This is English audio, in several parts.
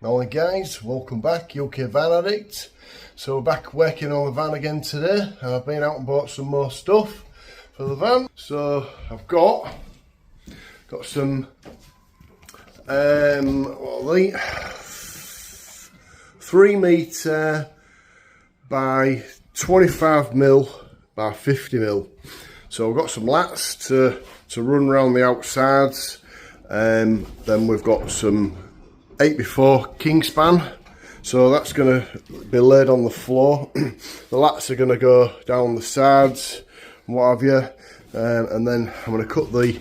Hi guys, welcome back, UK Van Addict. So we're back working on the van again today. I've been out and bought some more stuff for the van. So I've got some what are they? 3 metre by 25mm by 50mm. So we've got some lats to run around the outsides. Then we've got some 8x4 Kingspan, so that's going to be laid on the floor. The lats are going to go down the sides and what have you, and then I'm going to cut the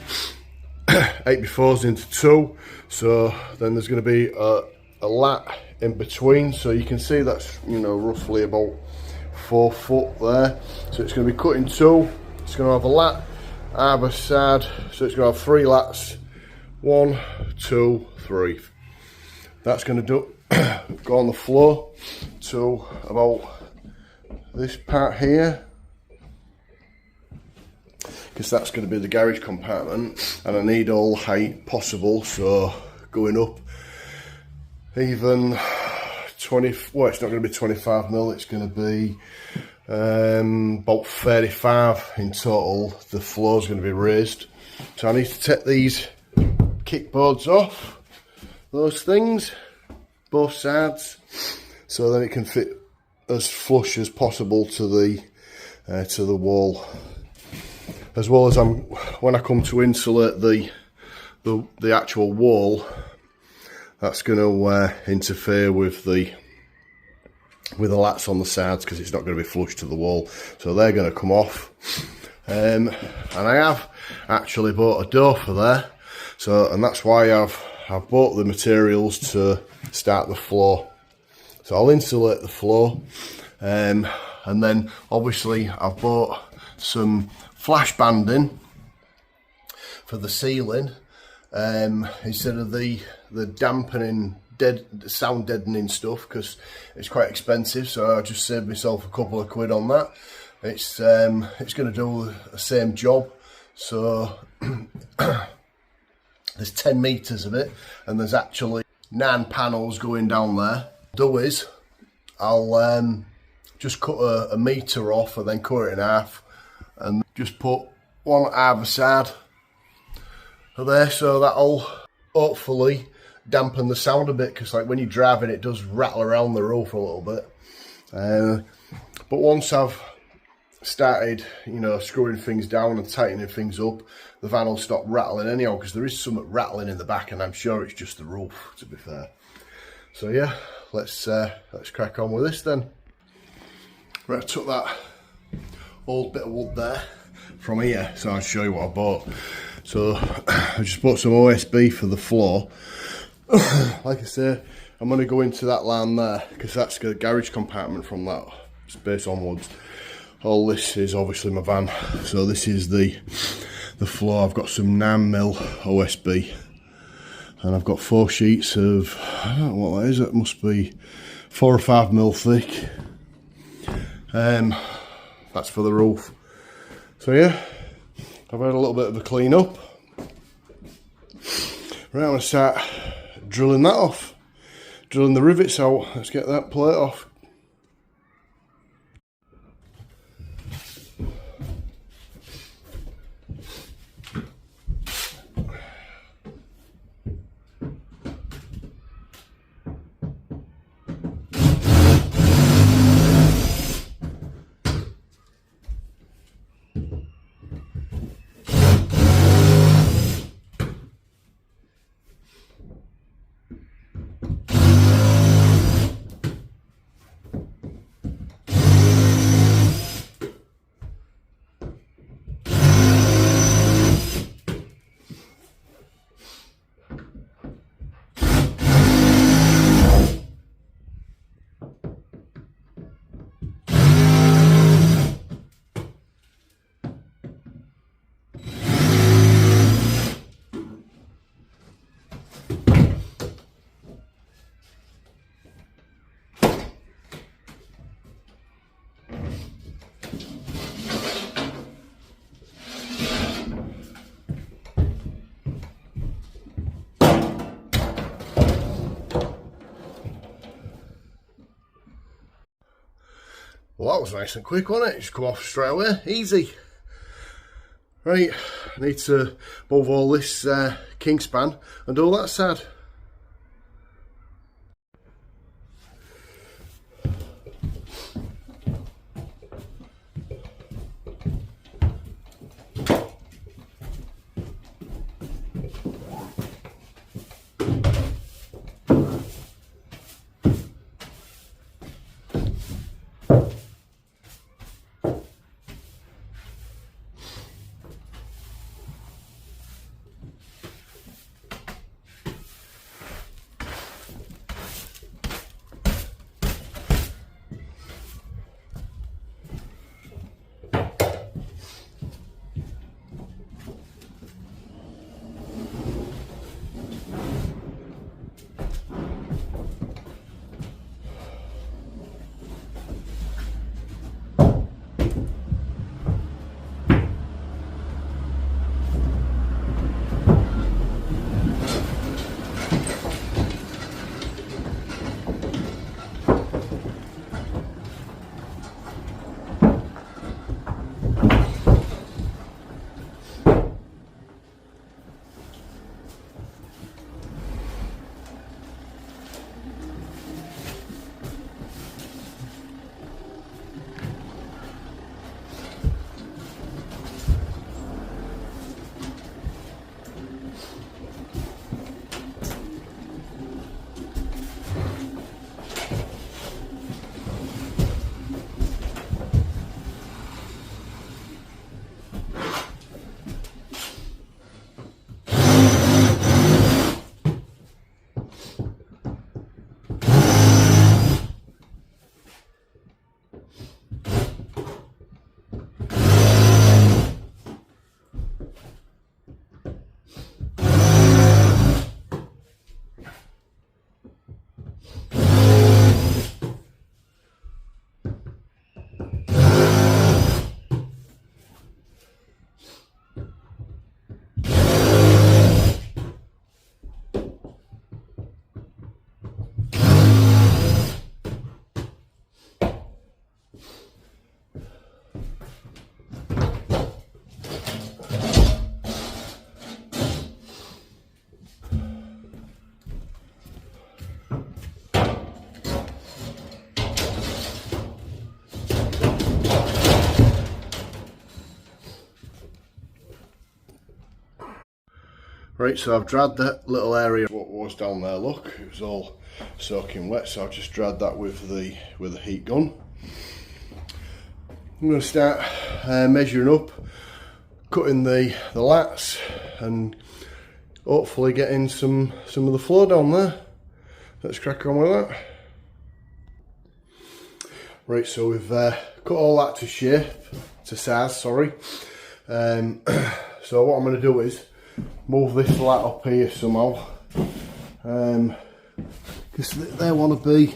8x4s into two, so then there's going to be a lat in between, so you can see that's, you know, roughly about 4 foot there. So it's going to be cut in two. It's going to have a lat either side, so it's going to have 3 lats. 1, 2, 3. That's going to go on the floor to about this part here, because that's going to be the garage compartment, and I need all height possible, so going up even 20, well, it's not going to be 25mm, it's going to be about 35 in total. The floor is going to be raised, so I need to take these kickboards off, those things, both sides, so then it can fit as flush as possible to the wall. As well as when I come to insulate the actual wall, that's going to interfere with the lats on the sides, because it's not going to be flush to the wall, so they're going to come off. And I have actually bought a door for there, so, and that's why I've bought the materials to start the floor. So I'll insulate the floor, and then obviously I've bought some flash banding for the ceiling, instead of the dampening sound deadening stuff, because it's quite expensive. So I just saved myself a couple of quid on that. It's going to do the same job. So there's 10 meters of it, and there's actually 9 panels going down there. Do is I'll just cut a meter off and then cut it in half, and just put one either side of there, so that'll hopefully dampen the sound a bit, because like when you're driving it does rattle around the roof a little bit. But once I've started, you know, screwing things down and tightening things up, the van will stop rattling anyhow, because there is some rattling in the back, and I'm sure it's just the roof, to be fair. So yeah, let's crack on with this then. Right, I took that old bit of wood there from here, so I'll show you what I bought. So I just bought some OSB for the floor. Like I say, I'm going to go into that line there, because that's the garage compartment from that space onwards. All this is obviously my van, so this is the floor. I've got some 9mm OSB, and I've got 4 sheets of, I don't know what that is, it must be 4 or 5mm thick. That's for the roof. So yeah, I've had a little bit of a clean up. Right, I'm going to start drilling that off, drilling the rivets out. Let's get that plate off. Well, that was nice and quick, wasn't it? Just come off straight away, easy. Right, I need to move all this kingspan and do that side. Right, so I've dried that little area what was down there, look, it was all soaking wet, so I've just dried that with the heat gun. I'm going to start measuring up, cutting the lats and hopefully getting some of the flow down there. Let's crack on with that. Right, so we've cut all that to size, sorry. So what I'm going to do is move this lat up here somehow, because they want to be,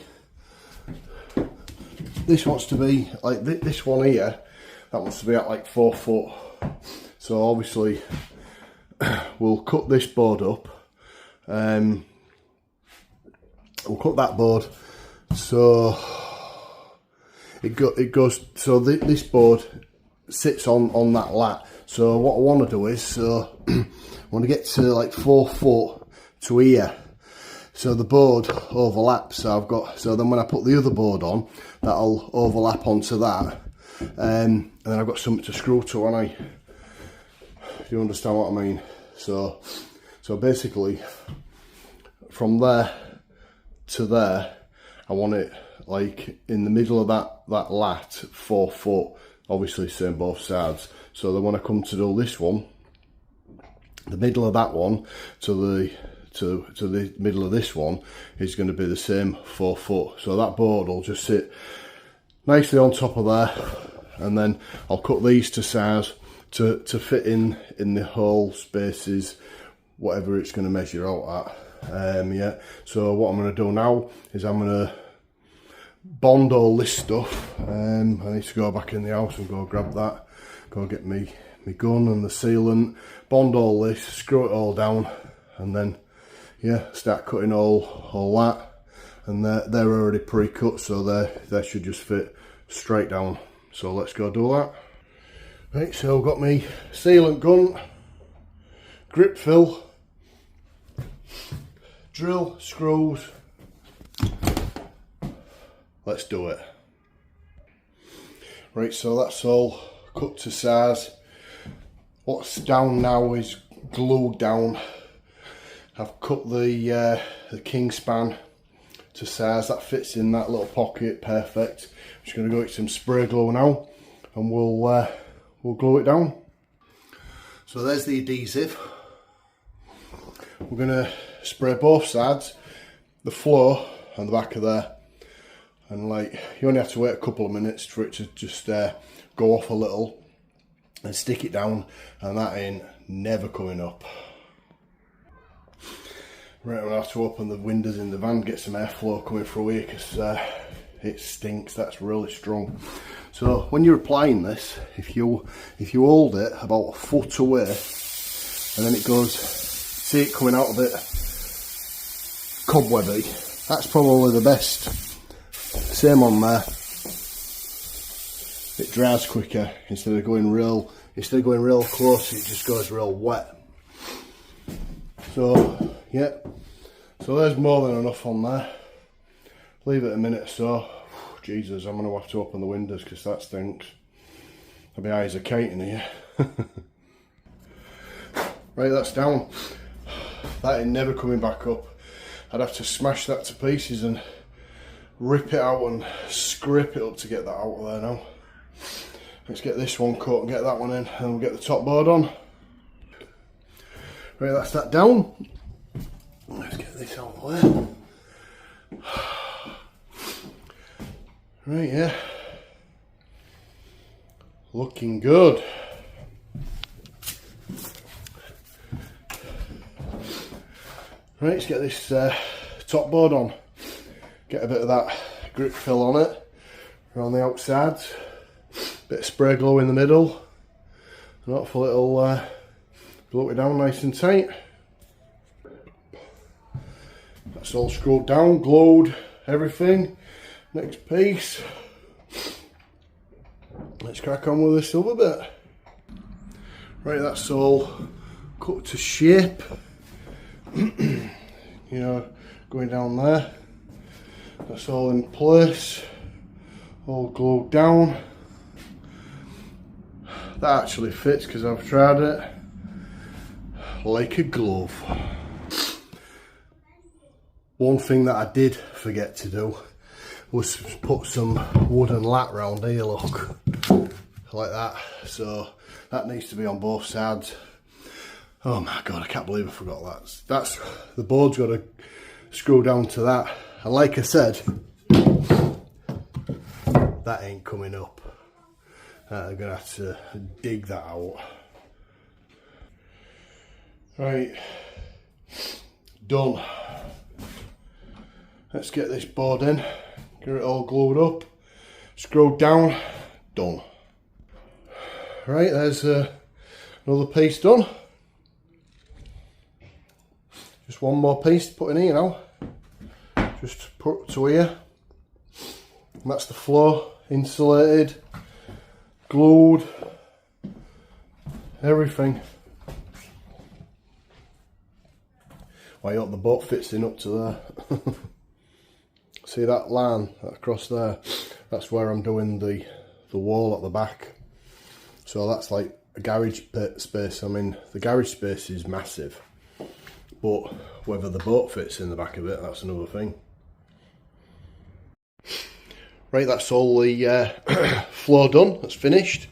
this wants to be like this one here, that wants to be at like 4 foot. So obviously we'll cut this board up, we'll cut that board so it goes, so this board sits on that lat. So what I want to do is, so I want to get to like 4 foot to here, so the board overlaps. So I've got, so then when I put the other board on, that'll overlap onto that, and then I've got something to screw to, and do you understand what I mean? So basically from there to there, I want it like in the middle of that lat, 4 foot, obviously same both sides. So then when I come to do this one, the middle of that one to the middle of this one is going to be the same 4 foot. So that board will just sit nicely on top of there, and then I'll cut these to size to fit in the hole spaces, whatever it's going to measure out at. Yeah. So what I'm going to do now is I'm going to bond all this stuff. I need to go back in the house and go grab that, go get me gun and the sealant, bond all this, screw it all down, and then yeah, start cutting all that. And they're already pre-cut, so they should just fit straight down. So let's go do that. Right, so I've got my sealant gun, grip fill, drill, screws. Let's do it. Right, so that's all cut to size. What's down now is glued down. I've cut the king span to size. That fits in that little pocket, perfect. I'm just going to go get some spray glue now, and we'll glue it down. So there's the adhesive. We're going to spray both sides, the floor and the back of there, and like you only have to wait a couple of minutes for it to just go off a little, and stick it down, and that ain't never coming up. Right, I'm going to have to open the windows in the van, get some airflow coming through here, because it stinks. That's really strong. So when you're applying this, if you hold it about a foot away, and then it goes, see it coming out a bit cobwebby, that's probably the best. Same on there. It dries quicker instead of going real close. It just goes real wet. So yeah, so there's more than enough on there. Leave it a minute or so. Jesus, I'm going to have to open the windows because that stinks. I'll be eyes of Kate in here. Right, that's down. That ain't never coming back up. I'd have to smash that to pieces and rip it out and scrape it up to get that out of there now. Let's get this one cut and get that one in, and we'll get the top board on. Right, that's that down. Let's get this out of there. Right, yeah. Looking good. Right, let's get this top board on. Get a bit of that grip fill on it around the outsides. Bit of spray glue in the middle. And hopefully it'll glue it down nice and tight. That's all screwed down, glued, everything. Next piece. Let's crack on with this other bit. Right, that's all cut to shape. You know, going down there. That's all in place. All glued down. That actually fits because I've tried it like a glove. One thing that I did forget to do was put some wooden lat round here, look, like that. So that needs to be on both sides. Oh my god, I can't believe I forgot that. That's the board's got to screw down to that, and like I said, that ain't coming up. I'm gonna have to dig that out. Right, done. Let's get this board in, get it all glued up, screwed down, done. Right, there's another piece done. Just one more piece to put in here now. Just put to here. And that's the floor, insulated, glued, everything. I hope the boat fits in up to there. See that line across there? That's where I'm doing the wall at the back. So that's like a garage space. I mean, the garage space is massive, but whether the boat fits in the back of it, that's another thing. Right, that's all the floor done. That's finished.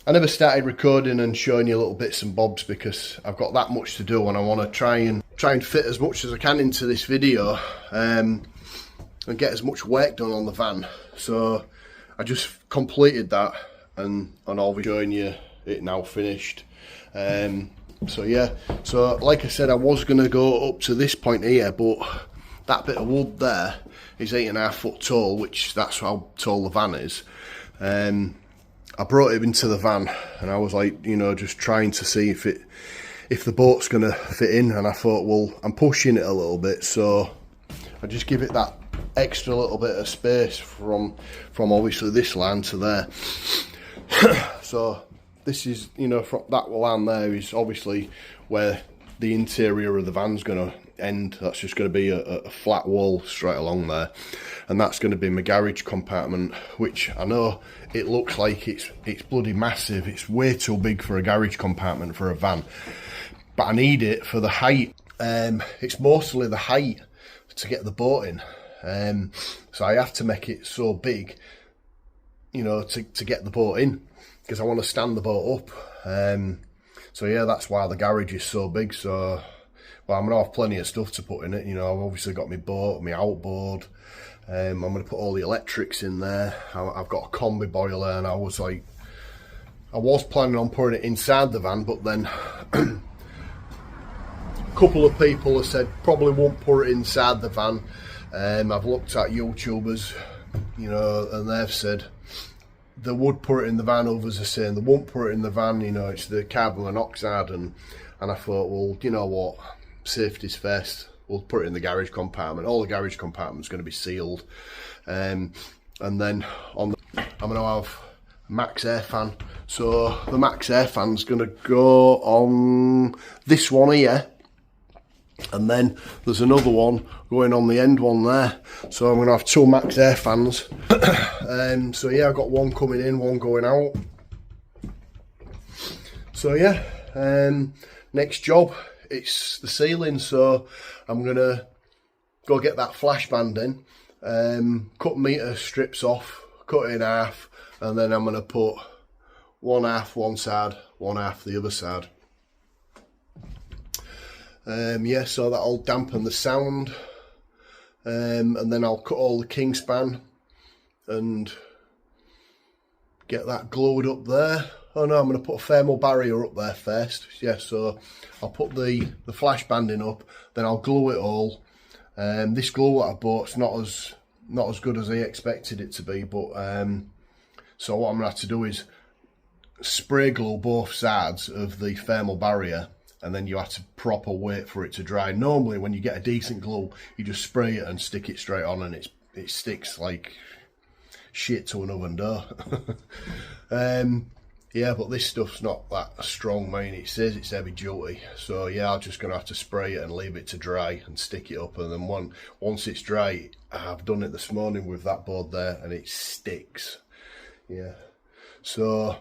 I never started recording and showing you little bits and bobs because I've got that much to do, and I want to try and fit as much as I can into this video and get as much work done on the van. So I just completed that, and I'll be showing you it now finished. So yeah, so like I said, I was going to go up to this point here, but that bit of wood there is 8.5 foot tall, which that's how tall the van is. I brought it into the van, and I was like, you know, just trying to see if the boat's going to fit in, and I thought, well, I'm pushing it a little bit, so I just give it that extra little bit of space from obviously this line to there. So this is, you know, from that line there is obviously where the interior of the van's going to end. That's just going to be a flat wall straight along there, and that's going to be my garage compartment, which I know it looks like it's bloody massive. It's way too big for a garage compartment for a van, but I need it for the height. It's mostly the height to get the boat in, so I have to make it so big, you know, to get the boat in, because I want to stand the boat up. So yeah, that's why the garage is so big. So, well, I'm gonna have plenty of stuff to put in it. You know, I've obviously got my boat, my outboard. I'm gonna put all the electrics in there. I've got a combi boiler, and I was planning on putting it inside the van, but then a couple of people have said probably won't put it inside the van. I've looked at YouTubers, you know, and they've said they would put it in the van. Others are saying they won't put it in the van, you know, it's the carbon monoxide, and I thought, well, you know what, safety's first, we'll put it in the garage compartment. All the garage compartment's going to be sealed, and then I'm going to have a max air fan. So the max air fan's going to go on this one here, and then there's another one going on the end one there. So I'm going to have two max air fans. So yeah, I've got one coming in, one going out. So yeah, next job, it's the ceiling. So I'm going to go get that flash band in, cut meter strips off, cut it in half, and then I'm going to put one half one side, one half the other side. Yeah, so that'll dampen the sound, and then I'll cut all the king span and get that glued up there. Oh no, I'm going to put a thermal barrier up there first. Yeah, so I'll put the flash banding up, then I'll glue it all. This glue that I bought's not as good as I expected it to be, but so what I'm going to have to do is spray glue both sides of the thermal barrier, and then you have to proper wait for it to dry. Normally when you get a decent glue, you just spray it and stick it straight on, and it sticks like shit to an oven door. Yeah, but this stuff's not that strong, man. It says it's heavy duty, so yeah, I'm just gonna have to spray it and leave it to dry and stick it up, and then once it's dry, I've done it this morning with that board there, and it sticks. Yeah, so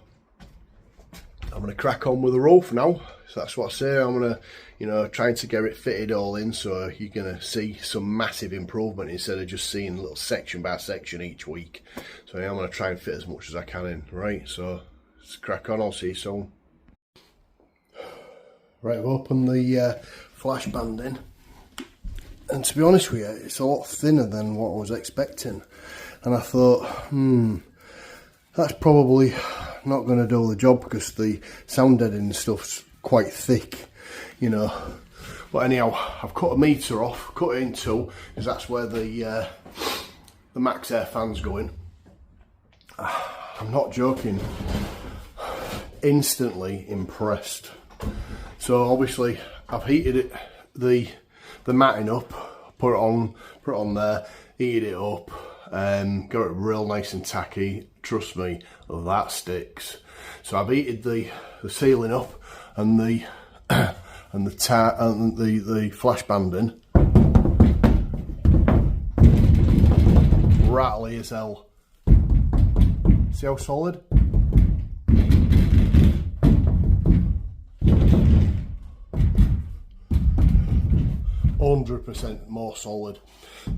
I'm going to crack on with the roof now. So that's what I say. I'm going to, you know, trying to get it fitted all in, so you're going to see some massive improvement instead of just seeing little section by section each week. So yeah, I'm going to try and fit as much as I can in. Right, so let's crack on. I'll see you soon. Right, I've opened the flash band in, and to be honest with you, it's a lot thinner than what I was expecting. And I thought, that's probably not going to do the job, because the sound deadening stuff's quite thick, you know. But anyhow, I've cut a meter off, cut it in two, because that's where the max air fan's going. I'm not joking, instantly impressed. So obviously I've heated it, the matting up, put it on there, heated it up, got it real nice and tacky. Trust me, that sticks. So I've heated the ceiling up, and the flash banding, rattly as hell. See how solid? 100% more solid.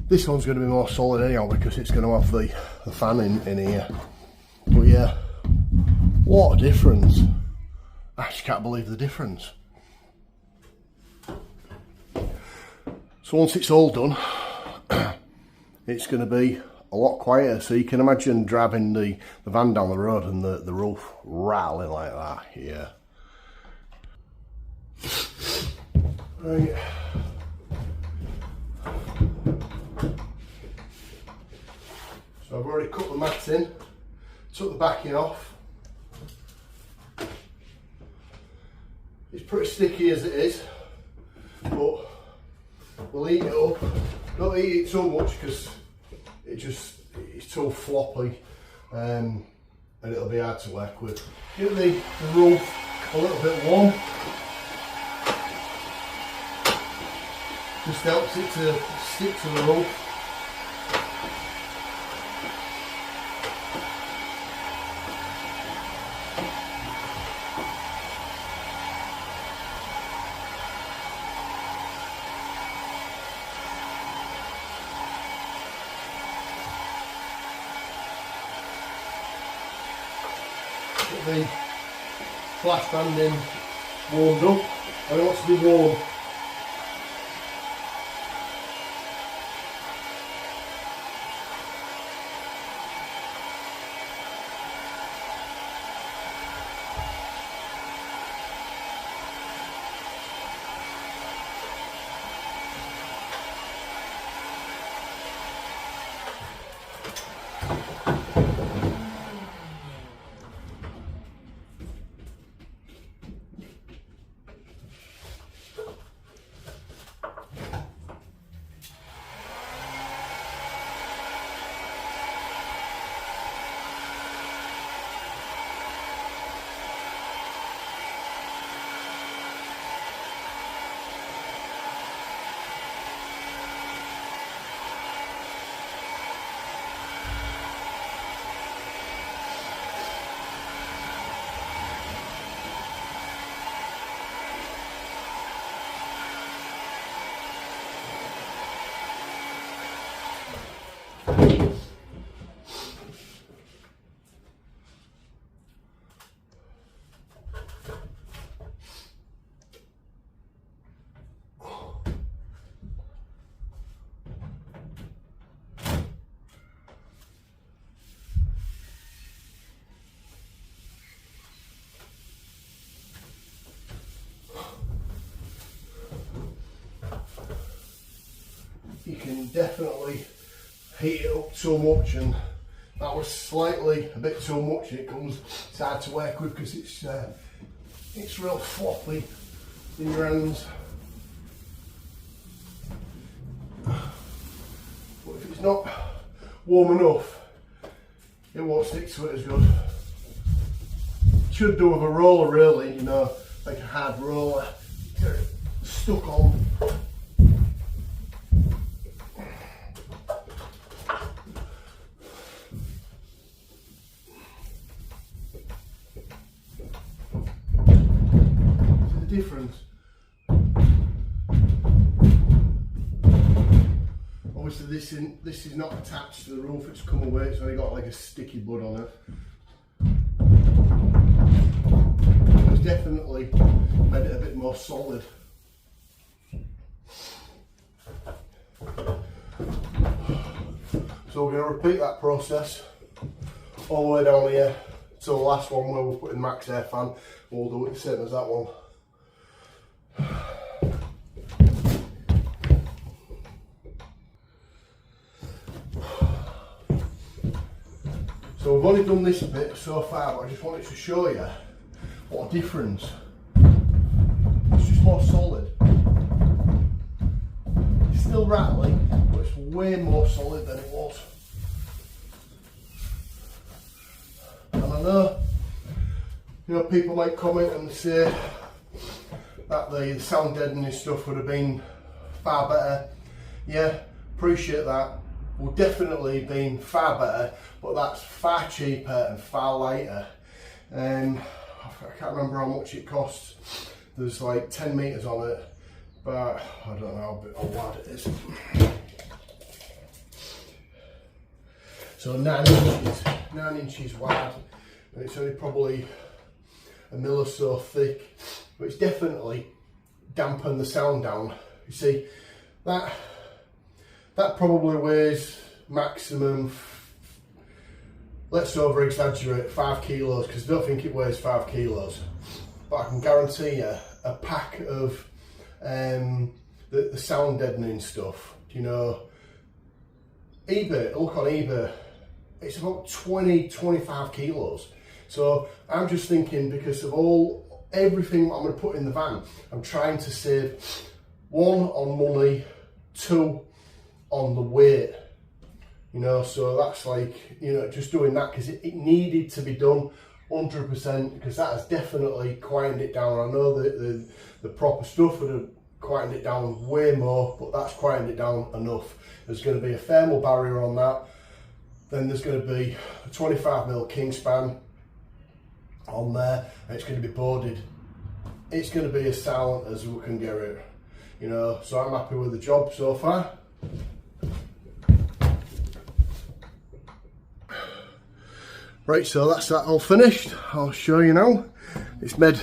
This one's going to be more solid anyhow, because it's going to have the fan in here. But yeah, what a difference. I just can't believe the difference. So once it's all done, it's going to be a lot quieter. So you can imagine driving the van down the road and the roof rattling like that. Yeah. Right. So I've already cut the mat in, took the backing off. It's pretty sticky as it is, but we'll heat it up. Don't heat it so much, because it's too floppy, and it'll be hard to work with. Get the roof a little bit warm. Just helps it to stick to the roof. Get the flash band in warmed up, and it wants to be warm. You can definitely heat it up too much, and that was slightly a bit too much. It's hard to work with because it's real floppy in your hands. But if it's not warm enough, it won't stick to it as good. Should do with a roller, really, you know, like a hard roller. Get it stuck on. Difference. Obviously this is not attached to the roof, it's come away, it's only got like a sticky bud on it. It's definitely made it a bit more solid. So we're going to repeat that process all the way down here to the last one where we're putting max air fan. We'll do it the same as that one. So we've only done this bit so far, but I just wanted to show you what a difference. It's just more solid. It's still rattling, but it's way more solid than it was. And I know, you know, people might comment and say that the sound deadening stuff would have been far better. Yeah, appreciate that. Would definitely been far better, but that's far cheaper and far lighter. I can't remember how much it costs. There's like 10 meters on it, but I don't know how wide it is. So 9 inches wide, and it's only probably a mil or so thick, but it's definitely dampened the sound down. You see, that probably weighs maximum, let's over exaggerate, 5 kilos, because I don't think it weighs 5 kilos. But I can guarantee you a pack of the sound deadening stuff, you know, eBay, look on eBay, it's about 20-25 kilos. So I'm just thinking, because of everything I'm going to put in the van, I'm trying to save 1 on money, 2 on the weight. you know, so that's like, you know, just doing that because it needed to be done 100%, because that has definitely quietened it down. I know that the proper stuff would have quietened it down way more, but that's quietened it down enough. There's going to be a thermal barrier on that, then there's going to be a 25mm Kingspan on there, and it's going to be boarded. It's going to be as silent as we can get it, you know, so I'm happy with the job so far. Right, so that's that all finished. I'll show you now. It's made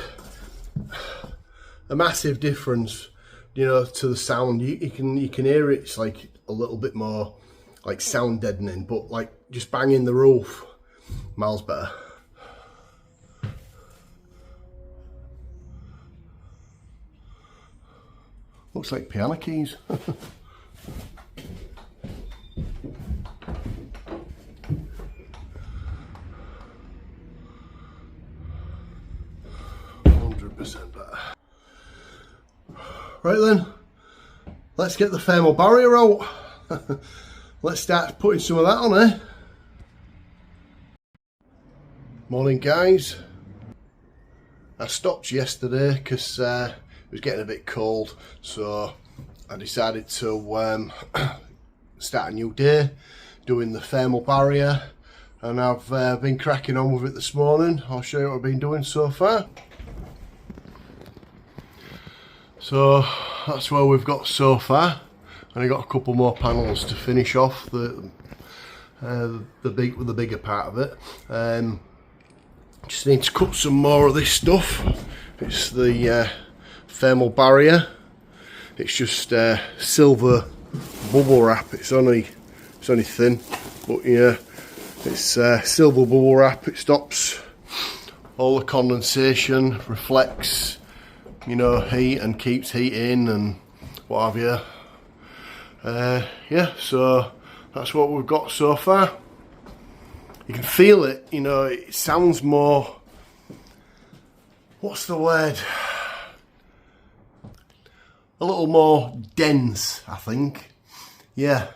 a massive difference, you know, to the sound. You can hear it. It's like a little bit more like sound deadening, but like just banging the roof, miles better. Looks like piano keys. Better. Right then, let's get the thermal barrier out. Let's start putting some of that on, eh? Morning guys. I stopped yesterday because it was getting a bit cold, so I decided to start a new day doing the thermal barrier, and I've been cracking on with it this morning. I'll show you what I've been doing so far. So that's where we've got so far, and I got a couple more panels to finish off the bigger part of it. Just need to cut some more of this stuff. It's the thermal barrier. It's just silver bubble wrap. It's only thin, but yeah, it's silver bubble wrap. It stops all the condensation, reflects, you know, heat, and keeps heat in and what have you. Yeah, so that's what we've got so far. You can feel it, you know, it sounds more, what's the word? A little more dense, I think. Yeah,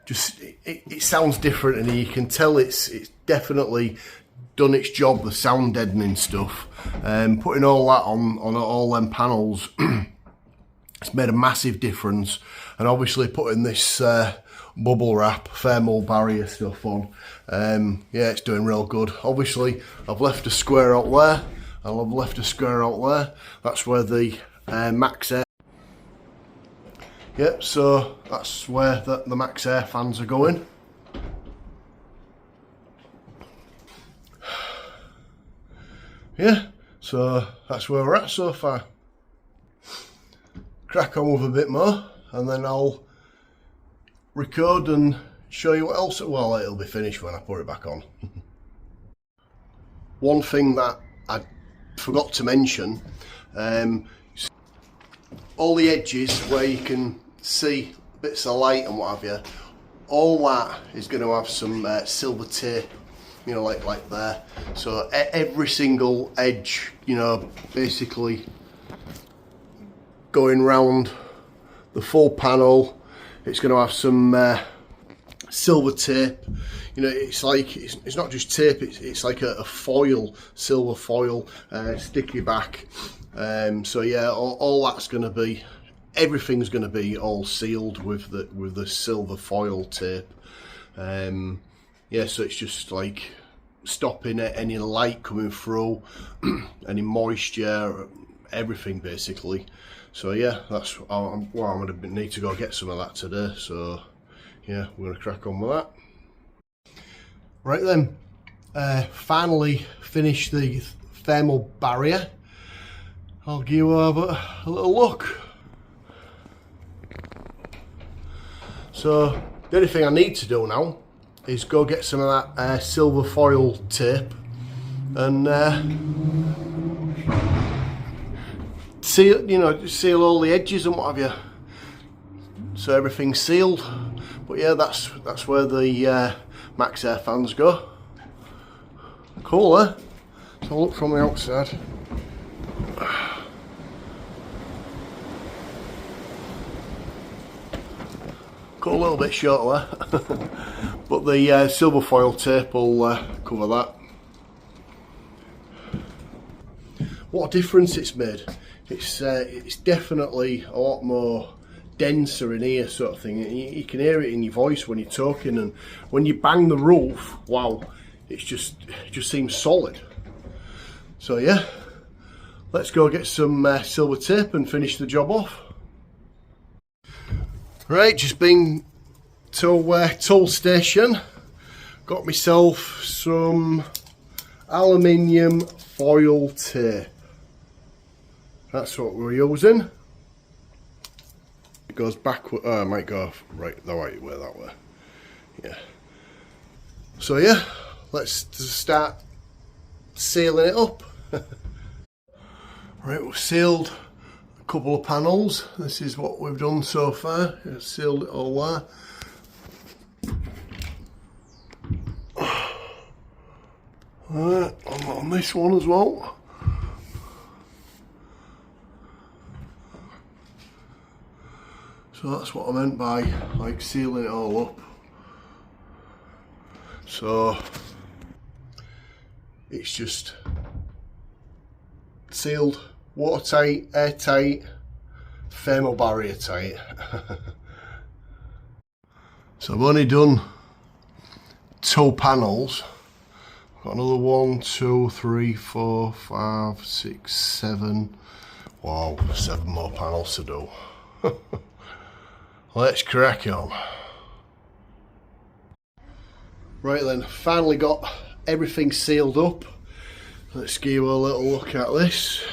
just it sounds different, and you can tell it's definitely done its job, the sound deadening stuff. Putting all that on all them panels, it's made a massive difference. And obviously putting this bubble wrap, thermal barrier stuff on, yeah, it's doing real good. Obviously I've left a square out there, and I've left a square out there. That's where the Max Air, yep, so that's where the Max Air fans are going. Yeah, so that's where we're at so far. Crack on with a bit more, and then I'll record and show you what else. Well, it'll be finished when I put it back on. One thing that I forgot to mention, all the edges where you can see bits of light and what have you, all that is going to have some silver tape, you know, like there. So every single edge, you know, basically going round the full panel, it's going to have some silver tape. You know, it's like it's not just tape, it's like a foil, silver foil, sticky back. So yeah, all that's going to be, everything's going to be all sealed with the silver foil tape. Yeah, so it's just like stopping any light coming through, any moisture, everything basically. So yeah, that's I'm going to need to go get some of that today. So yeah, we're going to crack on with that. Right then, finally finished the thermal barrier. I'll give you a little look. So the only thing I need to do now is go get some of that silver foil tape and seal, you know, seal all the edges and what have you, so everything's sealed. But yeah, that's where the Max Air fans go. Cool, eh? So look from the outside. cut a little bit short there. But the silver foil tape will cover that. What a difference it's made. It's definitely a lot more denser in here, sort of thing. You can hear it in your voice when you're talking, and when you bang the roof, wow, it just seems solid. So yeah, let's go get some silver tape and finish the job off. Right, just been to tool station, got myself some aluminium foil tape. That's what we're using. It goes backward. I might go right the right way, that way. Yeah. So yeah, let's just start sealing it up. Right, we've sealed a couple of panels. This is what we've done so far. We've sealed it all there. Right, on this one as well. So that's what I meant by like sealing it all up. So it's just sealed, watertight, airtight, thermal barrier tight. So I've only done 2 panels. Got another 1, 2, 3, 4, 5, 6, 7. Wow, 7 more panels to do. Let's crack on. Right then, finally got everything sealed up. Let's give you a little look at this.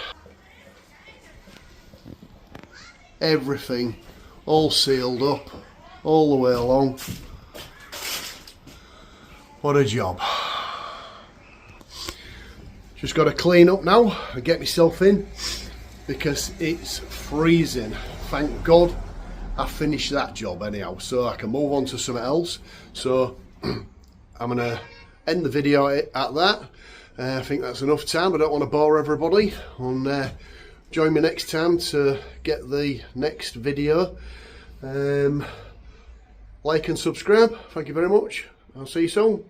Everything all sealed up, all the way along. What a job. Just got to clean up now and get myself in because it's freezing. Thank God I finished that job anyhow, so I can move on to something else. So I'm going to end the video at that. I think that's enough time. I don't want to bore everybody. And join me next time to get the next video. Like and subscribe. Thank you very much. I'll see you soon.